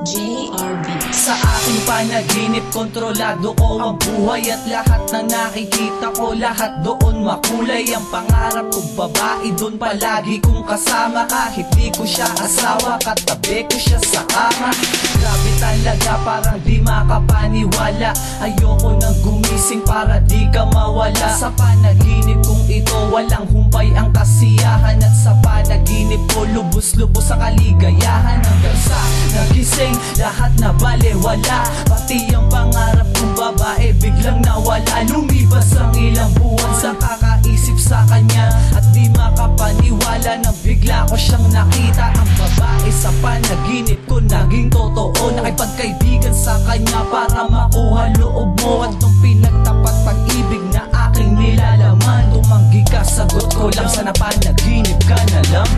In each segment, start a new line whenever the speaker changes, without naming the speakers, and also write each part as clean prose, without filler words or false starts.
JRB.
Sa aking panaginip, kontrolado ko ang buhay at lahat na nakikita ko, lahat doon makulay. Ang pangarap ko babae, doon palagi kong kasama. Kahit di ko siya asawa, katabi ko siya sa kama. Grabe talaga, parang di makapaniwala. Ayoko nang gumising para di ka mawala. Sa panaginip kong ito, walang humpay ang kasiyahan. At sa panaginip ko, lubos-lubos ang kaligayahan. Hanggang sa nagising, lahat na balewala. Pati ang pangarap kong babae biglang nawala. Lumibas ang ilang buwan sa kakaisip sa kanya, at di makapaniwala na bigla ko siyang nakita. Ang babae sa panaginip ko naging totoo. Nakipagkaibigan sa kanya para makuha loob mo. At nung pinagtapat pag-ibig na aking nilalaman, tumanggi ka, sagot ko lang, sana panaginip ka na lang.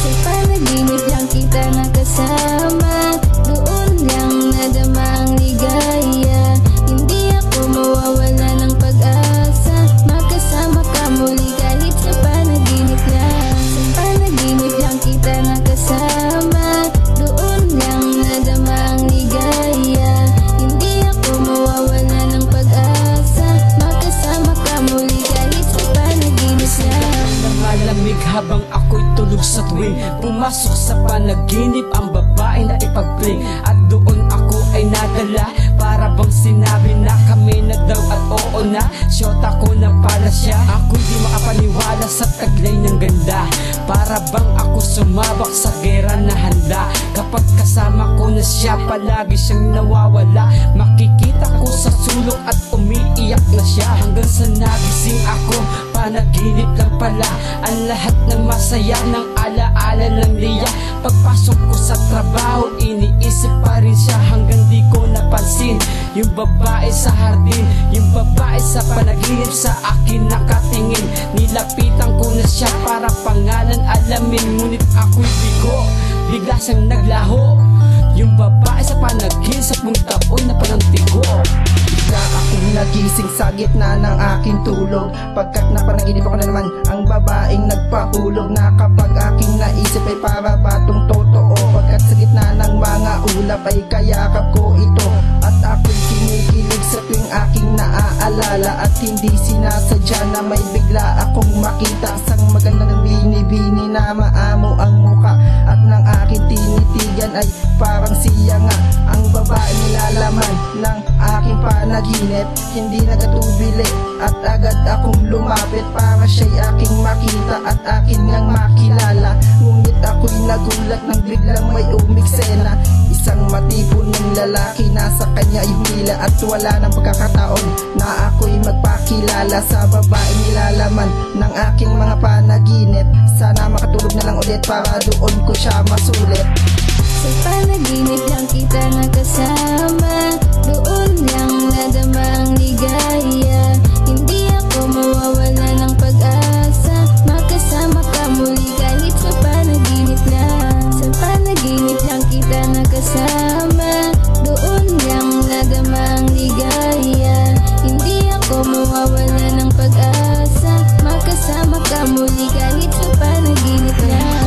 Sa panaginip lang kita nakasama, doon lang nadama ang ligaya. Hindi ako mawawala ng pag-asa, makasama ka muli kahit sa panaginip lang. Sa panaginip lang kita nakasama, doon lang nadama ang ligaya. Hindi ako mawawala ng pag-asa, makasama ka muli kahit sa panaginip lang.
Malamig habang ako'y tulog sa tuwing pumasok sa panaginip ang babae na ipag-bling. At doon ako ay nadala, para bang sinabi na kami na daw at oo na. Syota ko na pala siya, ako'y di makapaniwala sa taglay ng ganda. Para bang ako sumabak sa gera na handa. Kapag kasama ko na siya, palagi siyang nawawala. Makikita ko sa sulok at umiiyak na siya. Hanggang sa nagising ako, panaginip lang pala. Ang lahat ng masaya ng alaala ng liya. Pagpasok ko sa trabaho, iniisip pa rin siya. Hanggang di ko napansin yung babae sa hardin, yung babae sa panaginip sa akin nakatingin. Nilapitan ko na siya para pangalan alamin, ngunit ako'y bigo, bigla siyang naglaho. Yung babae sa panaginip sa taon na panantigo.
Bigla akong nagising sa gitna ng aking tulog, pagkat napanaginip ako na naman ang babaeng nagpahulog. Na kapag aking naisip ay para batong totoo, pagkat sa gitna ng mga ulap ay kayakap ko ito. At ako'y kinikilig sa tuwing aking naaalala, at hindi sinasadya na may bigla akong makita. Sang magandang bini-bini na maamo ang muka, at ng aking tinitigan ay parang siya nga ang babae nilalaman ng aking panaginip. Hindi nagatubili at agad akong lumapit para siya'y aking makita at akin ngang makilala. Ngunit ako'y nagulat nang biglang may umiksena. Isang matipunong lalaki nasa kanya ay humila, at wala ng pagkakataon na ako'y magpakilala sa babae nilalaman ng aking mga panaginip. Sana makatulog na lang ulit para doon ko siya masulit.
Sa panaginip lang kita nakasama, doon lang nadama ang ligaya. Hindi ako mawawala ng pag-asa, makasama ka muli kahit sa panaginip lang. Sa panaginip lang kita nakasama, doon lang nadama ang ligaya. Hindi ako mawawala ng pag-asa, makasama ka muli kahit sa panaginip lang.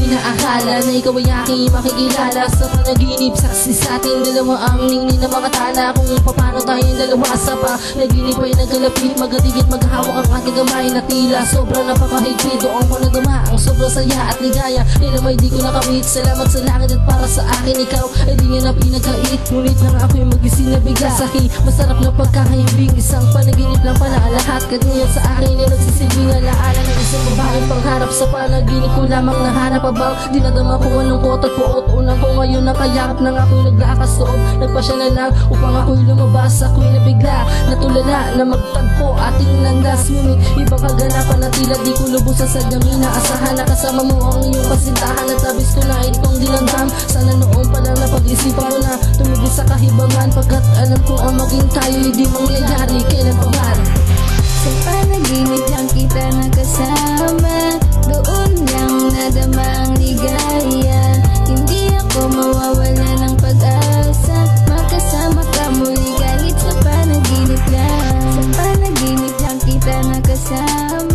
Inaakala na ikaw ay aking makikilala sa panaginip, saksi sa ating dalawang angling ni na mga tala. Kung paano tayong dalawa sa panaginip ay nagkalapit, magadigit maghawak ang ating gamay na tila sobrang napakahigpit. Doon ko nadama ang sobrang saya at ligaya, nila may di ko nakamit. Salamat sa langit at para sa akin ikaw ay di nga na pinagkait. Ngunit lang ako'y magising na bigla sa masarap na pagkakaibig. Isang panaginip lang pala lahat, kanina sa akin ay nagsisilbing alaala ng isang babaeng pangharap. Sa panaginip ko lamang nahanap abang dinadama ko anong kot at puot. Unang ko ngayon nakayakap nang ako'y naglakas loob. Nagpasya na lang upang ako'y lumabas. Ako'y nabigla, natulala na magtagpo ating landas. Ngunit ibang kaganapan na tila di ko lubos sa sadyang inaasahan. Nakasama mo ang iyong kasintahan at tabis ko na itong dinamdam. Sana noon pa lang napag-isipan ko na tumigil sa kahibangan, pagkat alam ko ang maging tayo'y di mangyayari kailan pa man.
Sa panaginip lang kita nakasama, doon lang nadama ang ligaya. Hindi ako mawawala ng pag-asa, makasama ka muli kahit sa panaginip lang. Sa panaginip lang kita nakasama,